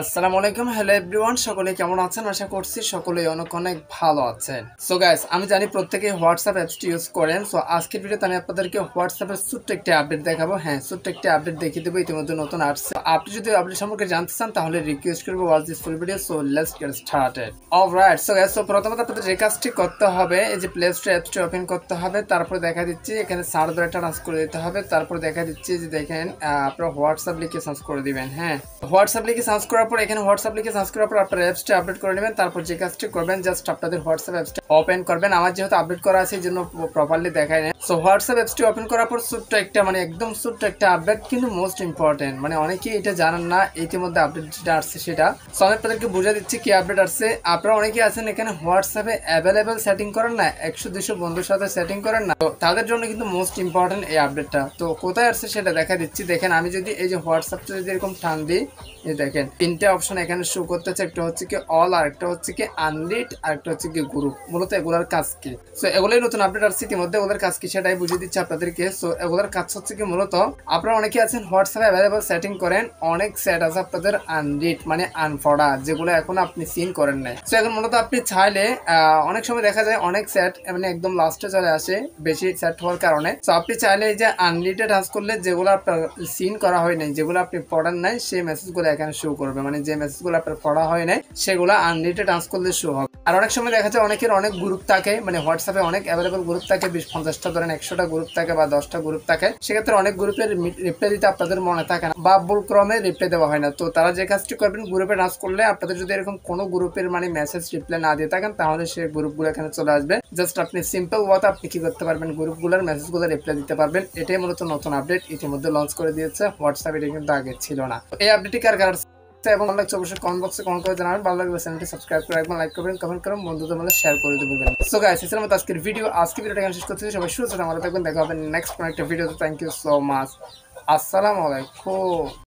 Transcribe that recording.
আসসালামু আলাইকুম, hello everyone, সকলে কেমন আছেন? আশা করছি সকলেই অনেক অনেক ভালো আছেন। সো গাইস, আমি জানি প্রত্যেকেই হোয়াটসঅ্যাপ অ্যাপসটি ইউজ করেন। সো আজকের ভিডিওতে আমি আপনাদেরকে হোয়াটসঅ্যাপের ছোট্ট একটি আপডেট দেখাবো। হ্যাঁ, ছোট্ট একটি আপডেট দেখিয়ে দেবো, ইতিমধ্যে নতুন আসছে। আপনি যদি আপডেট সম্পর্কে জানতে চান তাহলে রিকোয়েস্ট করবো watch this full video. So let's get started. Alright, so guys, প্রথমত আপনাদের যে কাজটি করতে হবে, এই যে প্লে স্টোর অ্যাপসটি ওপেন করতে হবে। তারপর দেখা দিচ্ছি এখানে সার্চ বারটা টাচ করে দিতে হবে। তারপর দেখা দিচ্ছি যে দেখেন আপনারা হোয়াটসঅ্যাপ লিখে সার্চ করে দিবেন। হ্যাঁ, হোয়াটসঅ্যাপ লিখে সার্চ করার পর এখানে হোয়াটসঅ্যাপ লিখে সার্চ করার পর আপনার অ্যাপসটা আপডেট করে নেবেন। তারপর যে কাজটি করবেন, জাস্ট আপনাদের হোয়াটসঅ্যাপ অ্যাপসটা ওপেন করবেন। আমার যেহেতু আপডেট করা আছে এই জন্য প্রপারলি দেখায় না। সো হোয়াটসঅ্যাপ অ্যাপসটি ওপেন করার পর ছোট্ট একটা একদম ছোট্ট একটা আপডেট, কিন্তু মোস্ট ইম্পর্টেন্ট, অনেকেই এটা জানেন না ইতিমধ্যে আপডেট যেটা আসছে সেটা। সো আমি আপনাদেরকে বুঝে দিচ্ছি কি আপডেট আসছে। আপনারা অনেকেই আছেন এখানে হোয়াটসঅ্যাপে অ্যাভেলেবেল সেটিং করেন না, 100-200 বন্ধুর সাথে সেটিং করেন না, তো তাদের জন্য কিন্তু মোস্ট ইম্পর্টেন্ট এই আপডেটটা। তো কোথায় আসছে সেটা দেখা দিচ্ছি। দেখেন, আমি যদি এই যে হোয়াটসঅ্যাপটা যদি এরকম টান দিই, এই দেখেন তিনটে অপশন এখানে শো করতেছে। একটা হচ্ছে কি অল, আর একটা হচ্ছে কি আনরিড, আর একটা হচ্ছে কি গ্রুপ। মূলত এগুলার কাজ কি? সো এগুলোই নতুন আপডেট আসছে ইতিমধ্যে, ওদের কাজ কি সেটাই বুঝিয়ে দিচ্ছি আপনাদেরকে। সো এগুলোর কাজ হচ্ছে কি, মূলত আপনারা অনেকে আছেন হোয়াটসঅ্যাপে অ্যাভেলেবল সেটিং করেন, অনেক সেট আছে আপনাদের আনরিড আনপড়া, যেগুলো এখন আপনি সিন করেন নাই। সো এখন মূলত আপনি চাইলে অনেক সময় দেখা যায় অনেক সেট একদম লাস্টে চলে আসে বেশি সেট হওয়ার কারণে। সো আপনি চাইলে এই যে আনরিডে টাচ করলে যেগুলো আপনার সিন করা হয় নাই, যেগুলো আপনি পড়েন নাই, সেই মেসেজগুলো এখানে শো করবে। যে মেসেজগুলো আপনার পড়া হয় নাই সেগুলো আনরিডে টাচ করলে শো হবে। আর অনেক সময় দেখা যায় অনেকের অনেক গ্রুপ থাকে, হোয়াটসঅ্যাপে অনেক অ্যাভেলেবল গ্রুপ থাকে, 20-50টা ধরেন 100টা গ্রুপ থাকে বা 10টা গ্রুপ থাকে। সেক্ষেত্রে অনেক গ্রুপের রিপ্লাই দিতে আপনাদের মনে থাকে না বা ভুল ক্রমে রিপ্লাই দেওয়া হয় না। তো তারা যে কাজটি করবেন, গ্রুপে টাচ করলে আপনাদের যদি এরকম কোনো গ্রুপের মেসেজ রিপ্লাই না দিয়ে থাকেন, তাহলে সেই গ্রুপগুলো এখানে চলে আসবে। জাস্ট আপনি সিম্পল ওয়াতে আপনি কি করতে পারবেন, গ্রুপগুলোর মেসেজগুলো রিপ্লাই দিতে পারবেন। এটাই মূলত নতুন আপডেট, ইতিমধ্যে লঞ্চ করে দিয়েছে হোয়াটসঅ্যাপ। এটা কিন্তু আগে ছিল না। এই আপডেটটি কার কার এবং ভালো লাগছে অবশ্যই কমেন্ট বক্সে কমেন্ট করে জানাবেন। ভালো লাগলে চ্যানেলটি সাবস্ক্রাইব করে রাখবেন, লাইক করবেন, কমেন্ট করুন, বন্ধুদের মধ্যে শেয়ার করে দিতে ভুলবেন না। সো গাইস, এই ছিল আমাদের আজকের ভিডিও। ভিডিওটা এখানে শেষ করতেছি। সবাই সুস্থ থাকুন, ভালো থাকবেন। দেখা হবে নেক্সট কোনো একটা ভিডিওতে। Thank you so much. আসসালামু আলাইকুম।